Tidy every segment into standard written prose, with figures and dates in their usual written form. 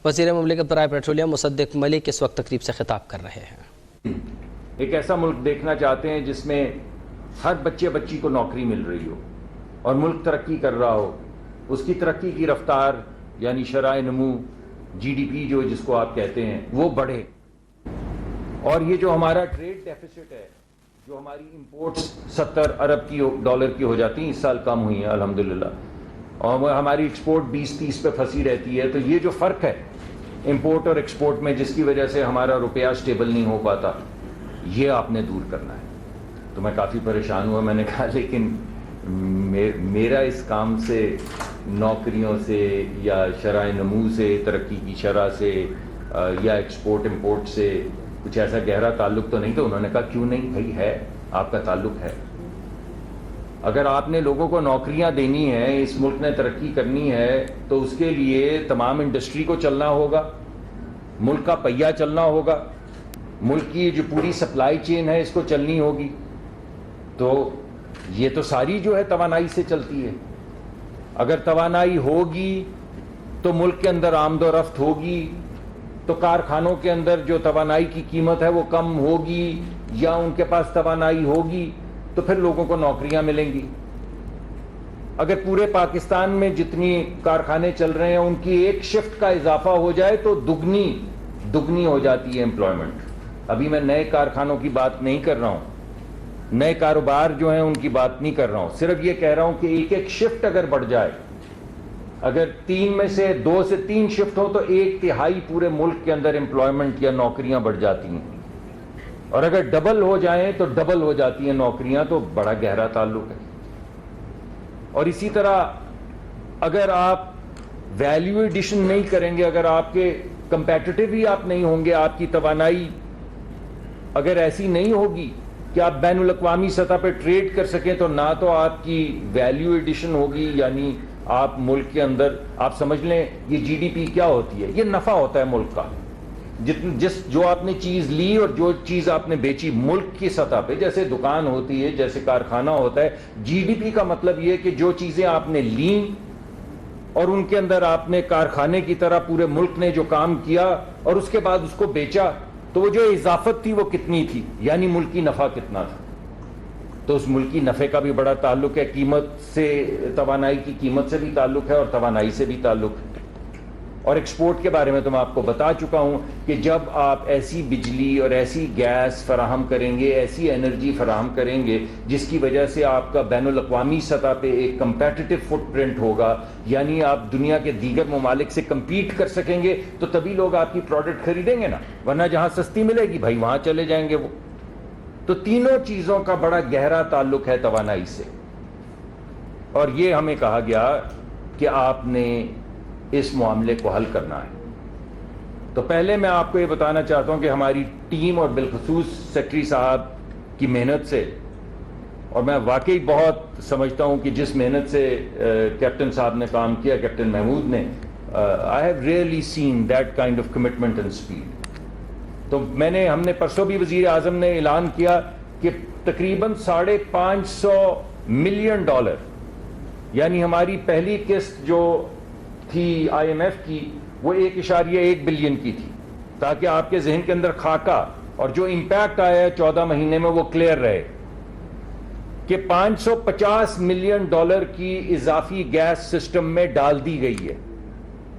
وزیر مملکت برائے پیٹرولیم مصدق ملک اس وقت تقریب سے خطاب کر رہے ہیں۔ ایک ایسا ملک دیکھنا چاہتے ہیں جس میں ہر بچی کو نوکری مل رہی ہو اور ملک ترقی کر رہا ہو، اس کی ترقی کی رفتار یعنی شرح نمو GDP جس کو آپ کہتے ہیں وہ بڑھے، اور یہ جو ہمارا ٹریڈ ڈیفیسٹ ہے، جو ہماری امپورٹس 70 ارب ڈالر کی ہو جاتی ہیں، اس سال کم ہوئی ہیں الحمدللہ، اور ہماری ایکسپورٹ 20-30 پہ پھنسی رہتی ہے، تو یہ جو فرق ہے امپورٹ اور ایکسپورٹ میں جس کی وجہ سے ہمارا روپیہ سٹیبل نہیں ہو پاتا، یہ آپ نے دور کرنا ہے۔ تو میں کافی پریشان ہوا، میں نے کہا لیکن میرا اس کام سے نوکریوں سے یا شرح نمو سے، ترقی کی شرح سے یا ایکسپورٹ امپورٹ سے کچھ ایسا گہرا تعلق تو نہیں تھا۔ انہوں نے کہا کیوں نہیں بھائی، ہے، آپ کا تعلق ہے۔ اگر آپ نے لوگوں کو نوکریاں دینی ہیں، اس ملک نے ترقی کرنی ہے، تو اس کے لیے تمام انڈسٹری کو چلنا ہوگا، ملک کا پہیہ چلنا ہوگا، ملک کی جو پوری سپلائی چین ہے اس کو چلنی ہوگی۔ تو یہ تو ساری جو ہے توانائی سے چلتی ہے۔ اگر توانائی ہوگی تو ملک کے اندر آمد و رفت ہوگی، تو کارخانوں کے اندر جو توانائی کی قیمت ہے وہ کم ہوگی، یا ان کے پاس توانائی ہوگی تو پھر لوگوں کو نوکریاں ملیں گی۔ اگر پورے پاکستان میں جتنی کارخانے چل رہے ہیں ان کی ایک شفٹ کا اضافہ ہو جائے تو دگنی ہو جاتی ہے امپلائمنٹ۔ ابھی میں نئے کارخانوں کی بات نہیں کر رہا ہوں، نئے کاروبار جو ہیں ان کی بات نہیں کر رہا ہوں، صرف یہ کہہ رہا ہوں کہ ایک شفٹ اگر بڑھ جائے، اگر 3 میں سے 2 سے 3 شفٹ ہو تو 1/3 پورے ملک کے اندر امپلائمنٹ یا نوکریاں بڑھ جاتی ہیں، اور اگر ڈبل ہو جائیں تو ڈبل ہو جاتی ہیں نوکریاں، تو بڑا گہرا تعلق ہے۔ اور اسی طرح اگر آپ ویلیو ایڈیشن نہیں کریں گے، اگر آپ کے کمپیٹیٹو ہی آپ نہیں ہوں گے، آپ کی توانائی اگر ایسی نہیں ہوگی کہ آپ بین الاقوامی سطح پہ ٹریڈ کر سکیں، تو نہ تو آپ کی ویلیو ایڈیشن ہوگی، یعنی آپ ملک کے اندر، آپ سمجھ لیں یہ GDP کیا ہوتی ہے، یہ نفع ہوتا ہے ملک کا، جو آپ نے چیز لی اور جو چیز آپ نے بیچی ملک کی سطح پہ، جیسے دکان ہوتی ہے، جیسے کارخانہ ہوتا ہے۔ GDP کا مطلب یہ کہ جو چیزیں آپ نے لیں اور ان کے اندر آپ نے کارخانے کی طرح پورے ملک نے جو کام کیا اور اس کے بعد اس کو بیچا، تو وہ جو اضافت تھی وہ کتنی تھی، یعنی ملکی نفع کتنا تھا۔ تو اس ملکی نفع کا بھی بڑا تعلق ہے، قیمت سے، توانائی کی قیمت سے بھی تعلق ہے اور توانائی سے بھی تعلق ہے۔ اور ایکسپورٹ کے بارے میں تو میں آپ کو بتا چکا ہوں کہ جب آپ ایسی بجلی اور ایسی گیس فراہم کریں گے، ایسی انرجی فراہم کریں گے جس کی وجہ سے آپ کا بین الاقوامی سطح پہ ایک کمپیٹیٹو فٹ پرنٹ ہوگا، یعنی آپ دنیا کے دیگر ممالک سے کمپیٹ کر سکیں گے، تو تبھی لوگ آپ کی پروڈکٹ خریدیں گے نا، ورنہ جہاں سستی ملے گی بھائی وہاں چلے جائیں گے وہ۔ تو تینوں چیزوں کا بڑا گہرا تعلق ہے توانائی سے، اور یہ ہمیں کہا گیا کہ آپ نے اس معاملے کو حل کرنا ہے۔ تو پہلے میں آپ کو یہ بتانا چاہتا ہوں کہ ہماری ٹیم اور بالخصوص سیکرٹری صاحب کی محنت سے، اور میں واقعی بہت سمجھتا ہوں کہ جس محنت سے کیپٹن صاحب نے کام کیا، کیپٹن محمود نے، I have rarely seen that kind of commitment and speed۔ تو ہم نے پرسوں بھی وزیر اعظم نے اعلان کیا کہ تقریباً $550 ملین، یعنی ہماری پہلی قسط جو تھی IMF کی وہ 1.1 بلین کی تھی، تاکہ آپ کے ذہن کے اندر خاکہ اور جو امپیکٹ آیا ہے 14 مہینے میں وہ کلیئر رہے کہ $550 ملین کی اضافی گیس سسٹم میں ڈال دی گئی ہے۔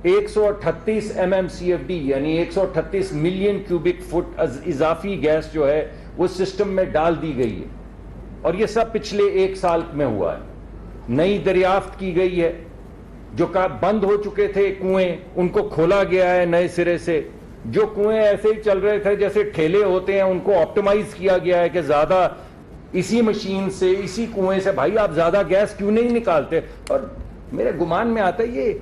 138 MMCFD یعنی 138 ملین کیوبک فٹ اضافی گیس جو ہے وہ سسٹم میں ڈال دی گئی ہے، اور یہ سب پچھلے 1 سال میں ہوا ہے۔ نئی دریافت کی گئی ہے، جو بند ہو چکے تھے کنویں ان کو کھولا گیا ہے نئے سرے سے، جو کنویں ایسے ہی چل رہے تھے جیسے ٹھیلے ہوتے ہیں ان کو آپٹیمائز کیا گیا ہے کہ زیادہ اسی مشین سے، اسی کنویں سے بھائی آپ زیادہ گیس کیوں نہیں نکالتے۔ اور میرے گمان میں آتا ہے یہ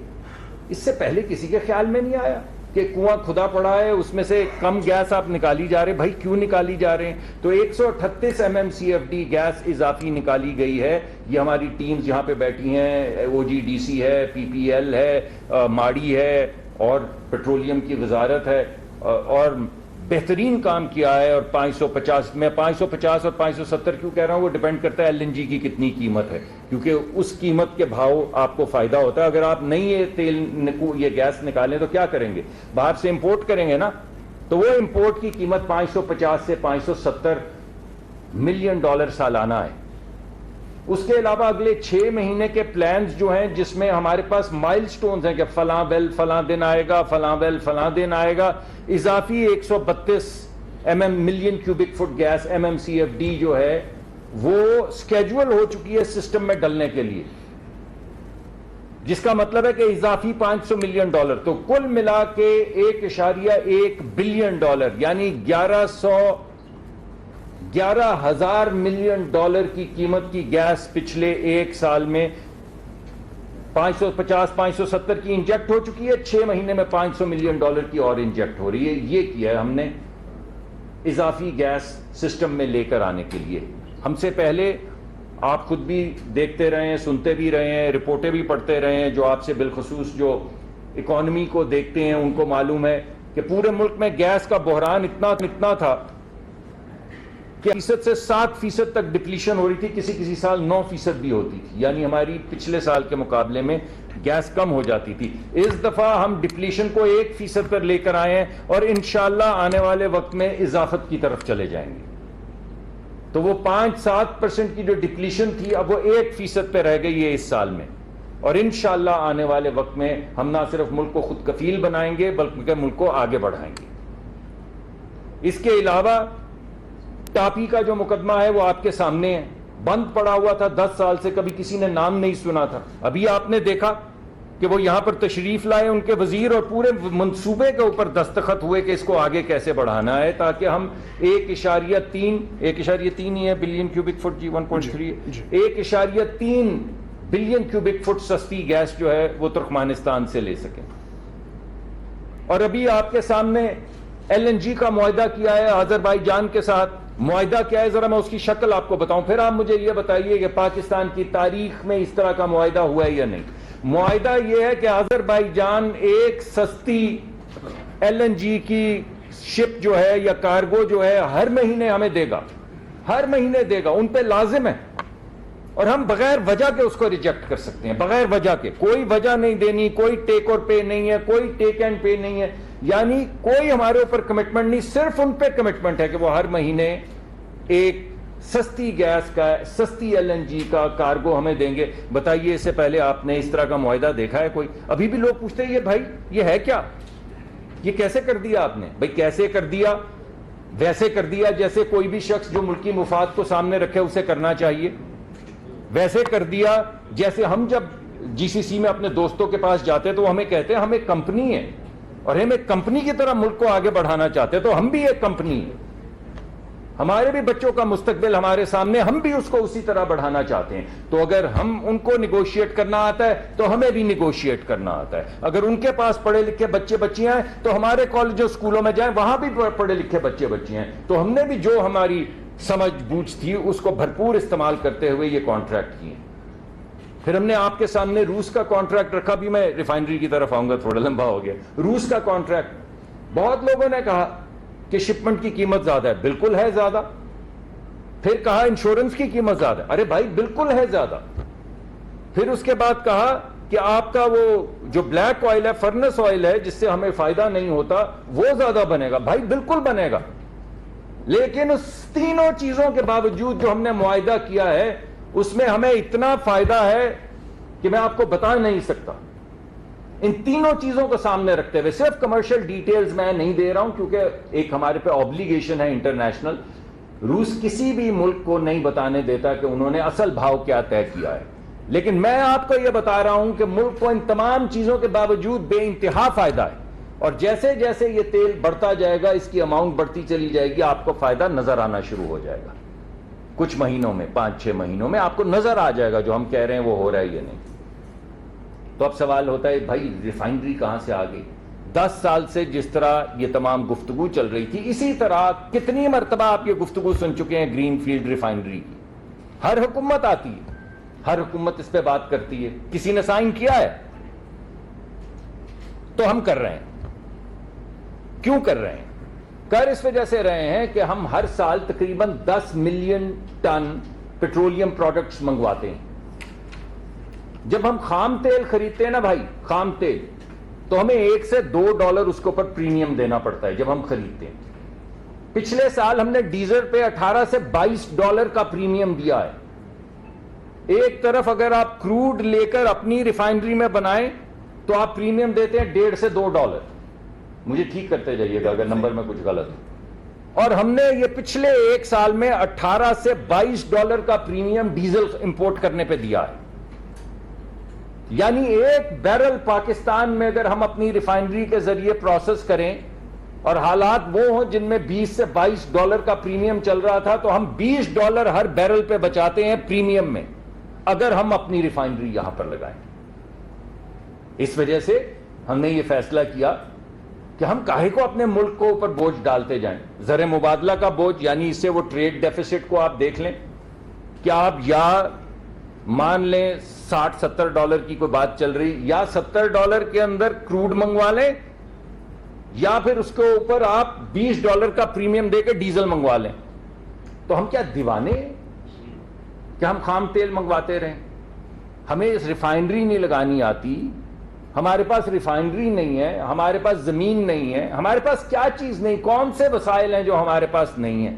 اس سے پہلے کسی کے خیال میں نہیں آیا کہ کنواں کھدا پڑا ہے، اس میں سے کم گیس آپ نکالی جا رہے، بھائی کیوں نکالی جا رہے ہیں؟ تو 138 MMCFD گیس اضافی نکالی گئی ہے۔ یہ ہماری ٹیمز یہاں پہ بیٹھی ہیں، OGDC ہے، PPL ہے، ماڑی ہے، اور پیٹرولیم کی وزارت ہے، اور بہترین کام کیا ہے. اور 550 میں 550 اور 570 کیوں کہہ رہا ہوں, وہ ڈیپینڈ کرتا ہے LNG کی کتنی قیمت ہے, کیونکہ اس قیمت کے بھاؤ آپ کو فائدہ ہوتا ہے. اگر آپ نہیں یہ تیل یہ گیس نکالیں تو کیا کریں گے, باہر سے امپورٹ کریں گے نا, تو وہ امپورٹ کی قیمت 550 سے 570 ملین ڈالر سالانہ ہے. اس کے علاوہ اگلے 6 مہینے کے پلانز جو ہیں, جس میں ہمارے پاس مائل سٹونز ہیں کہ فلاں ویل فلاں دن آئے گا, فلاں ویل فلاں دن آئے گا, اضافی 132 million cubic feet gas MMCFD جو ہے وہ سکیجول ہو چکی ہے سسٹم میں ڈلنے کے لیے, جس کا مطلب ہے کہ اضافی 500 ملین ڈالر, تو کل ملا کے 1.1 بلین ڈالر یعنی 11,000 ملین ڈالر کی قیمت کی گیس پچھلے ایک سال میں 550-570 کی انجیکٹ ہو چکی ہے. 6 مہینے میں 500 ملین ڈالر کی اور انجیکٹ ہو رہی ہے. یہ کیا ہے ہم نے اضافی گیس سسٹم میں لے کر آنے کے لیے. ہم سے پہلے آپ خود بھی دیکھتے رہے ہیں, سنتے بھی رہے ہیں, رپورٹیں بھی پڑھتے رہے ہیں, جو آپ سے بالخصوص جو اکانومی کو دیکھتے ہیں ان کو معلوم ہے کہ پورے ملک میں گیس کا بحران اتنا تھا کہ 5% سے 7% تک ڈپلیشن ہو رہی تھی, کسی سال 9% بھی ہوتی تھی, یعنی ہماری پچھلے سال کے مقابلے میں گیس کم ہو جاتی تھی. اس دفعہ ہم ڈپلیشن کو 1% پر لے کر آئے ہیں اور انشاءاللہ آنے والے وقت میں اضافت کی طرف چلے جائیں گے. تو وہ 5-7% کی جو ڈپلیشن تھی اب وہ 1% پہ رہ گئی ہے اس سال میں, اور انشاءاللہ آنے والے وقت میں ہم نہ صرف ملک کو خود کفیل بنائیں گے بلکہ ملک کو آگے بڑھائیں گے. اس کے علاوہ ٹاپی کا جو مقدمہ ہے وہ آپ کے سامنے ہے, بند پڑا ہوا تھا 10 سال سے, کبھی کسی نے نام نہیں سنا تھا. ابھی آپ نے دیکھا کہ وہ یہاں پر تشریف لائے ان کے وزیر, اور پورے منصوبے کے اوپر دستخط ہوئے کہ اس کو آگے کیسے بڑھانا ہے, تاکہ ہم 1.3 ہی ہے بلین کیوبک فٹ, جی 1.3 1.3 بلین کیوبک فٹ سستی گیس جو ہے وہ ترکمانستان سے لے سکیں. اور ابھی آپ کے سامنے LNG کا معاہدہ کیا ہے آذربائیجان کے ساتھ. معاہدہ کیا ہے, ذرا میں اس کی شکل آپ کو بتاؤں, پھر آپ مجھے یہ بتائیے کہ پاکستان کی تاریخ میں اس طرح کا معاہدہ ہوا ہے یا نہیں. معاہدہ یہ ہے کہ آذربائیجان ایک سستی LNG کی شپ جو ہے یا کارگو جو ہے ہر مہینے ہمیں دے گا, ہر مہینے دے گا, ان پہ لازم ہے, اور ہم بغیر وجہ کے اس کو ریجیکٹ کر سکتے ہیں, بغیر وجہ کے, کوئی وجہ نہیں دینی, کوئی ٹیک اور پے نہیں ہے, کوئی ٹیک اینڈ پے نہیں ہے, یعنی کوئی ہمارے اوپر کمٹمنٹ نہیں, صرف ان پہ کمٹمنٹ ہے کہ وہ ہر مہینے ایک سستی گیس کا, سستی LNG کا کارگو ہمیں دیں گے. بتائیے اس سے پہلے آپ نے اس طرح کا معاہدہ دیکھا ہے کوئی؟ ابھی بھی لوگ پوچھتے ہیں یہ بھائی یہ ہے کیا, یہ کیسے کر دیا آپ نے؟ بھائی کیسے کر دیا؟ ویسے کر دیا جیسے کوئی بھی شخص جو ملکی مفاد کو سامنے رکھے اسے کرنا چاہیے. ویسے کر دیا جیسے ہم جب GCC میں اپنے دوستوں کے پاس جاتے تو ہمیں کہتے ہیں ہم ایک کمپنی ہے اور ہم ایک کمپنی کی طرح ملک کو آگے بڑھانا چاہتے, تو ہم بھی ایک کمپنی ہیں, ہمارے بھی بچوں کا مستقبل ہمارے سامنے, ہم بھی اس کو اسی طرح بڑھانا چاہتے ہیں. تو اگر ہم ان کو نیگوشیٹ کرنا آتا ہے تو ہمیں بھی نیگوشیٹ کرنا آتا ہے. اگر ان کے پاس پڑھے لکھے بچے بچیاں ہیں تو ہمارے کالجوں اسکولوں میں جائیں, وہاں بھی پڑھے لکھے بچے بچیاں ہیں. تو ہم نے بھی جو ہماری سمجھ بوجھ تھی اس کو بھرپور استعمال کرتے ہوئے یہ کانٹریکٹ کیے. پھر ہم نے آپ کے سامنے روس کا کانٹریکٹ رکھا, بھی میں ریفائنری کی طرف آؤں گا, تھوڑا لمبا ہو گیا. روس کا کانٹریکٹ, بہت لوگوں نے کہا کہ شپمنٹ کی قیمت زیادہ ہے, بالکل ہے زیادہ. پھر کہا انشورنس کی قیمت زیادہ ہے, ارے بھائی بالکل ہے زیادہ. پھر اس کے بعد کہا کہ آپ کا وہ جو بلیک آئل ہے, فرنس آئل ہے, جس سے ہمیں فائدہ نہیں ہوتا, وہ زیادہ بنے گا. بھائی بالکل بنے گا, لیکن اس تینوں چیزوں کے باوجود جو ہم نے معاہدہ کیا ہے اس میں ہمیں اتنا فائدہ ہے کہ میں آپ کو بتا نہیں سکتا. ان تینوں چیزوں کو سامنے رکھتے ہوئے, صرف کمرشل ڈیٹیلز میں نہیں دے رہا ہوں کیونکہ ایک ہمارے پہ آبلیگیشن ہے انٹرنیشنل. روس کسی بھی ملک کو نہیں بتانے دیتا کہ انہوں نے اصل بھاؤ کیا طے کیا ہے, لیکن میں آپ کو یہ بتا رہا ہوں کہ ملک کو ان تمام چیزوں کے باوجود بے انتہا فائدہ ہے. اور جیسے جیسے یہ تیل بڑھتا جائے گا, اس کی اماؤنٹ بڑھتی چلی جائے گی, آپ کو فائدہ نظر آنا شروع ہو جائے گا. کچھ مہینوں میں, 5-6 مہینوں میں آپ کو نظر آ جائے گا جو ہم کہہ رہے ہیں وہ ہو رہا ہے یا نہیں. تو اب سوال ہوتا ہے بھائی ریفائنری کہاں سے آ گئی؟ 10 سال سے جس طرح یہ تمام گفتگو چل رہی تھی, اسی طرح کتنی مرتبہ آپ یہ گفتگو سن چکے ہیں گرین فیلڈ ریفائنری کی. ہر حکومت آتی ہے, ہر حکومت اس پہ بات کرتی ہے. کسی نے سائن کیا ہے تو ہم کر رہے ہیں. کیوں کر رہے ہیں؟ کر اس وجہ سے رہے ہیں کہ ہم ہر سال تقریباً 10 ملین ٹن پیٹرولیم پروڈکٹس منگواتے ہیں. جب ہم خام تیل خریدتے ہیں نا بھائی، خام تیل، تو ہمیں $1 سے $2 اس کے اوپر پریمیم دینا پڑتا ہے جب ہم خریدتے ہیں. پچھلے سال ہم نے ڈیزل پہ $18 سے $22 کا پریمیم دیا ہے. ایک طرف اگر آپ کروڈ لے کر اپنی ریفائنری میں بنائیں تو آپ پریمیم دیتے ہیں $1.5 سے $2. مجھے ٹھیک کرتے جائیے گا اگر نمبر میں کچھ غلط ہو. اور ہم نے یہ پچھلے ایک سال میں $18 سے $22 کا پریمیم ڈیزل امپورٹ کرنے پہ دیا ہے. یعنی ایک بیرل پاکستان میں اگر ہم اپنی ریفائنری کے ذریعے پروسیس کریں اور حالات وہ ہوں جن میں $20 سے $22 کا پریمیم چل رہا تھا، تو ہم $20 ہر بیرل پہ بچاتے ہیں پریمیم میں اگر ہم اپنی ریفائنری یہاں پر لگائیں. اس وجہ سے ہم نے یہ فیصلہ کیا کہ ہم کاہے کو اپنے ملک کو اوپر بوجھ ڈالتے جائیں. زر مبادلہ کا بوجھ، یعنی اس سے وہ ٹریڈ ڈیفیسٹ کو آپ دیکھ لیں کہ آپ یا مان لیں $60-70 کی کوئی بات چل رہی، یا $70 کے اندر کروڈ منگوا لیں، یا پھر اس کے اوپر آپ $20 کا پریمیم دے کے ڈیزل منگوا لیں. تو ہم کیا دیوانے ہیں کہ ہم خام تیل منگواتے رہیں؟ ہمیں اس ریفائنری نہیں لگانی آتی، ہمارے پاس ریفائنری نہیں ہے، ہمارے پاس زمین نہیں ہے، ہمارے پاس کیا چیز نہیں، کون سے وسائل ہیں جو ہمارے پاس نہیں ہیں؟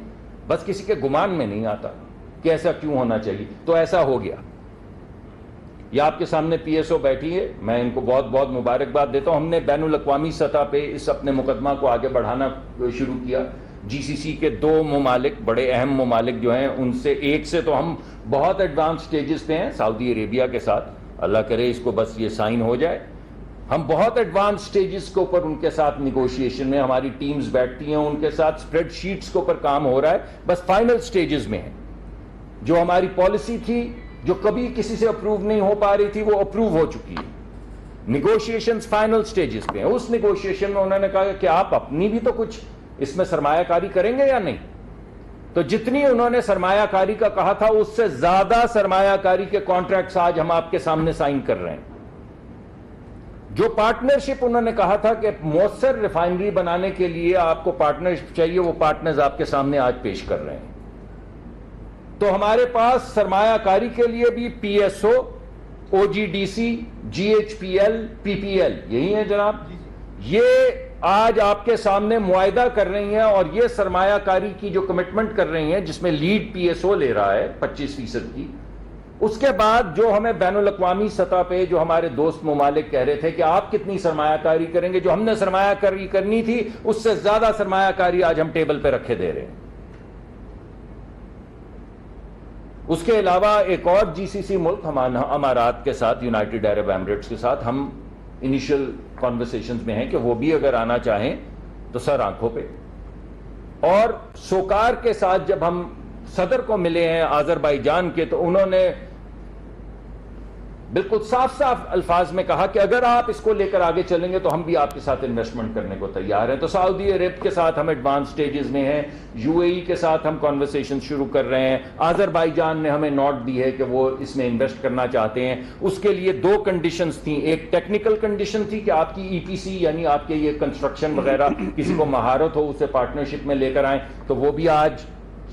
بس کسی کے گمان میں نہیں آتا کہ ایسا کیوں ہونا چاہیے. تو ایسا ہو گیا. یہ آپ کے سامنے پی ایس او بیٹھی ہے، میں ان کو بہت بہت مبارکباد دیتا ہوں. ہم نے بین الاقوامی سطح پہ اس اپنے مقدمہ کو آگے بڑھانا شروع کیا. جی سی سی کے 2 ممالک، بڑے اہم ممالک جو ہیں، ان سے ایک سے تو ہم بہت ایڈوانس سٹیجز پہ ہیں، سعودی عربیہ کے ساتھ. اللہ کرے اس کو بس یہ سائن ہو جائے. ہم بہت ایڈوانس سٹیجز کے اوپر ان کے ساتھ نیگوشیشن میں، ہماری ٹیمز بیٹھتی ہیں، ان کے ساتھ سپریڈ شیٹس کے اوپر کام ہو رہا ہے. بس فائنل سٹیجز میں ہے. جو ہماری پالیسی تھی جو کبھی کسی سے اپروو نہیں ہو پا رہی تھی، وہ اپروو ہو چکی ہے. نیگوشیشنز فائنل سٹیجز پہ ہیں. اس نیگوشیشن میں انہوں نے کہا کہ آپ اپنی بھی تو کچھ اس میں سرمایہ کاری کریں گے یا نہیں. تو جتنی انہوں نے سرمایہ کاری کا کہا تھا اس سے زیادہ سرمایہ کاری کے کانٹریکٹس آج ہم آپ کے سامنے سائن کر رہے ہیں. جو پارٹنرشپ انہوں نے کہا تھا کہ مؤثر ریفائنری بنانے کے لیے آپ کو پارٹنرشپ چاہیے، وہ پارٹنرز آپ کے سامنے آج پیش کر رہے ہیں. تو ہمارے پاس سرمایہ کاری کے لیے بھی P S O, O G D C, G H P L, P P L, یہی ہے جناب. یہ آج آپ کے سامنے معاہدہ کر رہی ہیں اور یہ سرمایہ کاری کی جو کمٹمنٹ کر رہی ہیں، جس میں لیڈ پی ایس او لے رہا ہے 25% کی. اس کے بعد جو ہمیں بین الاقوامی سطح پہ جو ہمارے دوست ممالک کہہ رہے تھے کہ آپ کتنی سرمایہ کاری کریں گے، جو ہم نے سرمایہ کاری کرنی تھی اس سے زیادہ سرمایہ کاری آج ہم ٹیبل پہ رکھے دے رہے ہیں. اس کے علاوہ ایک اور جی سی سی ملک امارات کے ساتھ، یونائٹڈ عرب ایمریٹس کے ساتھ ہم انیشل کانورسیشنز میں ہیں کہ وہ بھی اگر آنا چاہیں تو سر آنکھوں پہ. اور سوکار کے ساتھ جب ہم صدر کو ملے ہیں آذربائیجان کے، تو انہوں نے بالکل صاف صاف الفاظ میں کہا کہ اگر آپ اس کو لے کر آگے چلیں گے تو ہم بھی آپ کے ساتھ انویسٹمنٹ کرنے کو تیار ہیں. تو سعودی عرب کے ساتھ ہم ایڈوانس سٹیجز میں ہیں، یو اے ای کے ساتھ ہم کانورسیشن شروع کر رہے ہیں. آذربائیجان نے ہمیں نوٹ دی ہے کہ وہ اس میں انویسٹ کرنا چاہتے ہیں. اس کے لیے 2 کنڈیشنز تھیں. ایک ٹیکنیکل کنڈیشن تھی کہ آپ کی ای پی سی، یعنی آپ کے یہ کنسٹرکشن وغیرہ کسی کو مہارت ہو، اسے پارٹنرشپ میں لے کر آئیں. تو وہ بھی آج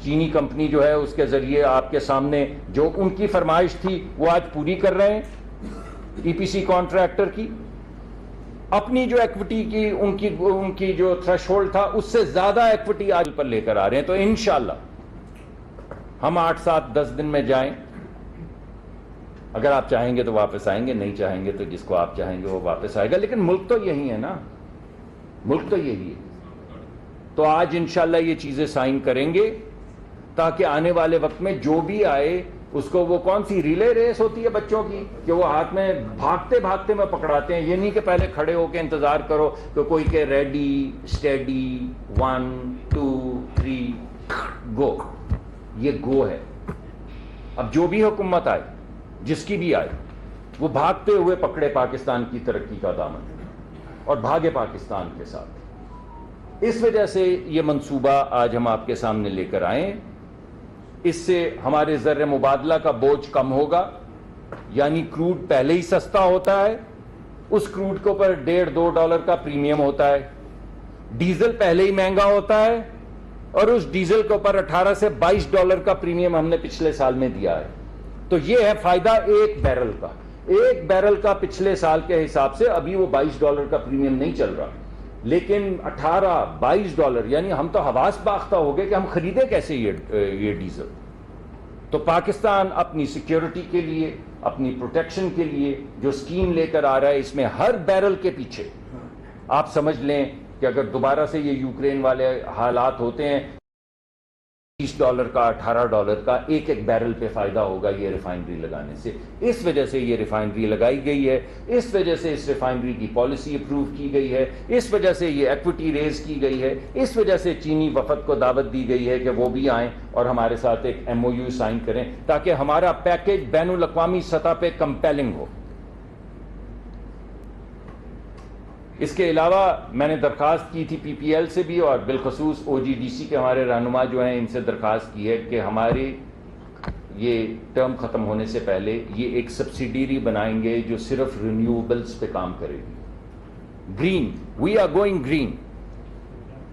چینی کمپنی جو ہے اس کے ذریعے آپ کے سامنے جو ان کی فرمائش تھی وہ آج پوری کر رہے ہیں. ای پی سی کانٹریکٹر کی اپنی جو ایکوٹی کی ان کی جو تھریش ہولڈ تھا اس سے زیادہ ایکوٹی آج پر لے کر آ رہے ہیں. تو انشاءاللہ ہم 8, 7, 10 دن میں جائیں. اگر آپ چاہیں گے تو واپس آئیں گے، نہیں چاہیں گے تو جس کو آپ چاہیں گے وہ واپس آئے گا. لیکن ملک تو یہی ہے نا، ملک تو یہی ہے. تو آج انشاءاللہ یہ چیزیں سائن کریں گے تاکہ آنے والے وقت میں جو بھی آئے اس کو، وہ کون سی ریلے ریس ہوتی ہے بچوں کی کہ وہ ہاتھ میں بھاگتے بھاگتے میں پکڑاتے ہیں. یہ نہیں کہ پہلے کھڑے ہو کے انتظار کرو کہ کوئی کہ ریڈی اسٹیڈی 1 2 3 گو. یہ گو ہے. اب جو بھی حکومت آئے، جس کی بھی آئے، وہ بھاگتے ہوئے پکڑے پاکستان کی ترقی کا دامن اور بھاگے پاکستان کے ساتھ. اس وجہ سے یہ منصوبہ آج ہم آپ کے سامنے لے کر آئیں. اس سے ہمارے زر مبادلہ کا بوجھ کم ہوگا. یعنی کروڈ پہلے ہی سستا ہوتا ہے، اس کروڈ کے اوپر $1.5-2 کا پریمیم ہوتا ہے. ڈیزل پہلے ہی مہنگا ہوتا ہے اور اس ڈیزل کے اوپر $18 سے $22 کا پریمیم ہم نے پچھلے سال میں دیا ہے. تو یہ ہے فائدہ ایک بیرل کا. ایک بیرل کا پچھلے سال کے حساب سے ابھی وہ $22 کا پریمیم نہیں چل رہا, لیکن $18-22, یعنی ہم تو حواس باختہ ہو گئے کہ ہم خریدیں کیسے یہ ڈیزل. تو پاکستان اپنی سیکیورٹی کے لیے, اپنی پروٹیکشن کے لیے جو سکیم لے کر آ رہا ہے, اس میں ہر بیرل کے پیچھے آپ سمجھ لیں کہ اگر دوبارہ سے یہ یوکرین والے حالات ہوتے ہیں, $20 کا $18 کا ایک ایک بیرل پہ فائدہ ہوگا یہ ریفائنری لگانے سے. اس وجہ سے یہ ریفائنری لگائی گئی ہے, اس وجہ سے اس ریفائنری کی پالیسی اپروو کی گئی ہے, اس وجہ سے یہ ایکوٹی ریز کی گئی ہے, اس وجہ سے چینی وفد کو دعوت دی گئی ہے کہ وہ بھی آئیں اور ہمارے ساتھ ایک MOU سائن کریں تاکہ ہمارا پیکیج بین الاقوامی سطح پہ کمپیلنگ ہو. اس کے علاوہ میں نے درخواست کی تھی PPL سے بھی اور بالخصوص OGDC کے ہمارے رہنما جو ہیں ان سے درخواست کی ہے کہ ہماری یہ ٹرم ختم ہونے سے پہلے یہ ایک سبسیڈیری بنائیں گے جو صرف رینیویبلز پہ کام کرے گی. Green, we are going green.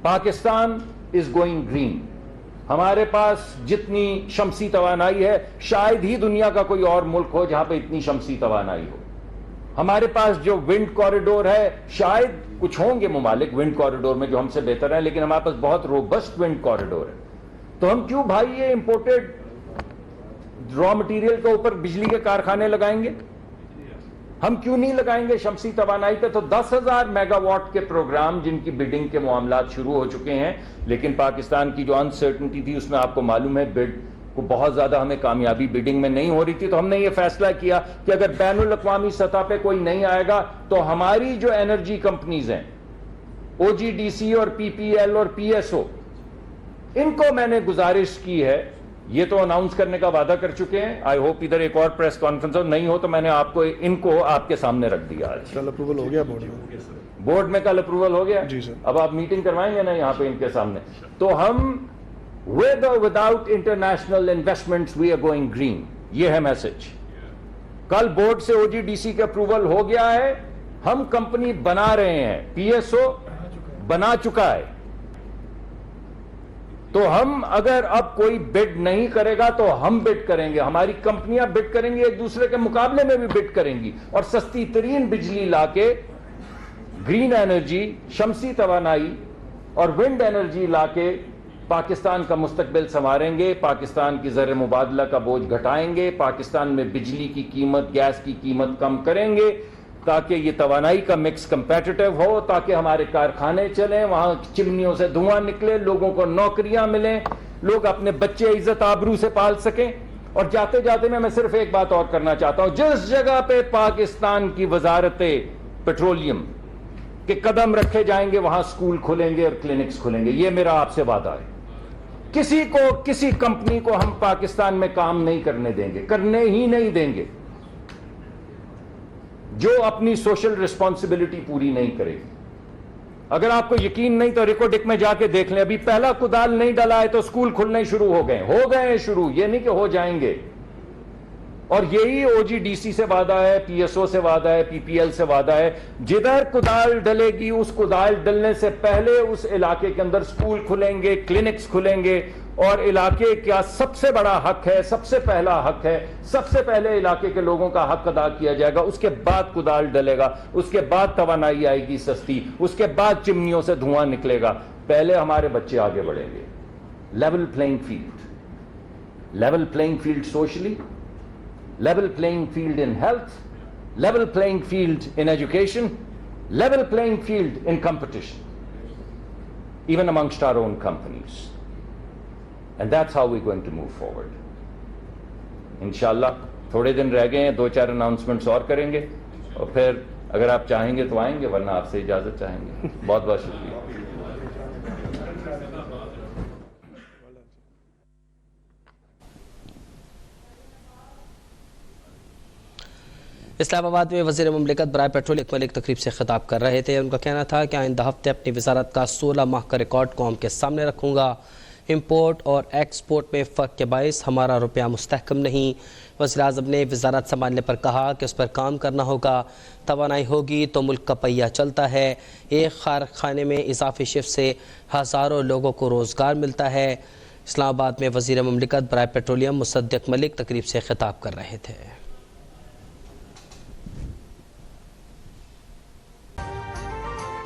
Pakistan is going green. ہمارے پاس جتنی شمسی توانائی ہے شاید ہی دنیا کا کوئی اور ملک ہو جہاں پہ اتنی شمسی توانائی ہو. ہمارے پاس جو ونڈ کوریڈور ہے, شاید کچھ ہوں گے ممالک ونڈ کوریڈور میں جو ہم سے بہتر ہیں, لیکن ہمارے پاس بہت روبسٹ ونڈ کوریڈور ہے. تو ہم کیوں بھائی یہ امپورٹڈ را مٹیریل کے اوپر بجلی کے کارخانے لگائیں گے؟ ہم کیوں نہیں لگائیں گے شمسی توانائی پہ؟ تو 10,000 میگا واٹ کے پروگرام جن کی بڈنگ کے معاملات شروع ہو چکے ہیں, لیکن پاکستان کی جو انسرٹنٹی تھی اس میں آپ کو معلوم ہے بڈ کو بہت زیادہ ہمیں کامیابی بڈنگ میں نہیں ہو رہی تھی. تو ہم نے یہ فیصلہ کیا کہ اگر بین الاقوامی سطح پہ کوئی نہیں آئے گا تو ہماری جو انرجی کمپنیز ہیں OGDC اور PPL اور PSO, ان کو میں نے گزارش کی ہے, یہ تو اناؤنس کرنے کا وعدہ کر چکے ہیں, آئی ہوپ ادھر ایک اور پریس کانفرنس ہو, نہیں ہو تو میں نے آپ کو ان کو آپ کے سامنے رکھ دیا. کل اپروول ہو گیا بورڈ میں, کل اپروول ہو گیا جی سر. اب آپ میٹنگ کروائیں گے نا یہاں پہ ان کے سامنے. تو ہم with or without international investments we are going green, یہ ہے میسج. کل بورڈ سے OGDC کا اپروول ہو گیا ہے, ہم کمپنی بنا رہے ہیں, PSO بنا چکا ہے. تو ہم اگر اب کوئی بڈ نہیں کرے گا تو ہم بڈ کریں گے, ہماری کمپنیاں بڈ کریں گی, ایک دوسرے کے مقابلے میں بھی بڈ کریں گی, اور سستی ترین بجلی لا کے گرین انرجی, شمسی توانائی اور ونڈ انرجی لا کے پاکستان کا مستقبل سنواریں گے, پاکستان کی زر مبادلہ کا بوجھ گھٹائیں گے, پاکستان میں بجلی کی قیمت, گیس کی قیمت کم کریں گے تاکہ یہ توانائی کا مکس کمپیٹیٹیو ہو, تاکہ ہمارے کارخانے چلیں, وہاں چمنیوں سے دھواں نکلے, لوگوں کو نوکریاں ملیں, لوگ اپنے بچے عزت آبرو سے پال سکیں. اور جاتے جاتے میں صرف ایک بات اور کرنا چاہتا ہوں, جس جگہ پہ پاکستان کی وزارت پیٹرولیم کے قدم رکھے جائیں گے وہاں سکول کھلیں گے اور کلینکس کھلیں گے, یہ میرا آپ سے وعدہ ہے. کسی کو, کسی کمپنی کو ہم پاکستان میں کام نہیں کرنے دیں گے, کرنے ہی نہیں دیں گے جو اپنی سوشل رسپانسبلٹی پوری نہیں کرے گی. اگر آپ کو یقین نہیں تو ریکوڈک میں جا کے دیکھ لیں, ابھی پہلا کدال نہیں ڈلا ہے تو سکول کھلنے شروع ہو گئے ہیں شروع, یہ نہیں کہ ہو جائیں گے. اور یہی OGDC سے وعدہ ہے, PSO سے وعدہ ہے, PPL سے وعدہ ہے, جدھر کدال ڈلے گی اس کدال ڈلنے سے پہلے اس علاقے کے اندر سکول کھلیں گے, کلینکس کھلیں گے, اور علاقے کا سب سے بڑا حق ہے, سب سے پہلا حق ہے, سب سے پہلے علاقے کے لوگوں کا حق ادا کیا جائے گا, اس کے بعد کدال ڈلے گا, اس کے بعد توانائی آئے گی سستی, اس کے بعد چمنیوں سے دھواں نکلے گا. پہلے ہمارے بچے آگے بڑھیں گے. Level playing field, level playing field socially, level playing field in health, level playing field in education, level playing field in competition, even amongst our own companies. And that's how we're going to move forward. Inshallah, تھوڑے دن رہ گئے ہیں, 2-4 announcements اور کریں گے, اور پھر اگر آپ چاہیں گے تو آئیں گے, ورنہ آپ سے اجازت چاہیں گے. بہت بہت شکریہ. اسلام آباد میں وزیر مملکت برائے پیٹرولیم ملک تقریب سے خطاب کر رہے تھے. ان کا کہنا تھا کہ آئندہ ہفتے اپنی وزارت کا 16 ماہ کا ریکارڈ قوم کے سامنے رکھوں گا. امپورٹ اور ایکسپورٹ میں فرق کے باعث ہمارا روپیہ مستحکم نہیں۔ وزیراعظم نے وزارت سنبھالنے پر کہا کہ اس پر کام کرنا ہوگا، توانائی ہوگی تو ملک کا پہیہ چلتا ہے۔ ایک کارخانے میں اضافی شفٹ سے ہزاروں لوگوں کو روزگار ملتا ہے۔ اسلام آباد میں وزیر مملکت برائے پیٹرولیم مصدق ملک تقریب سے خطاب کر رہے تھے۔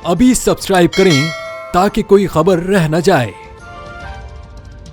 ابھی سبسکرائب کریں تاکہ کوئی خبر رہ نہ جائے۔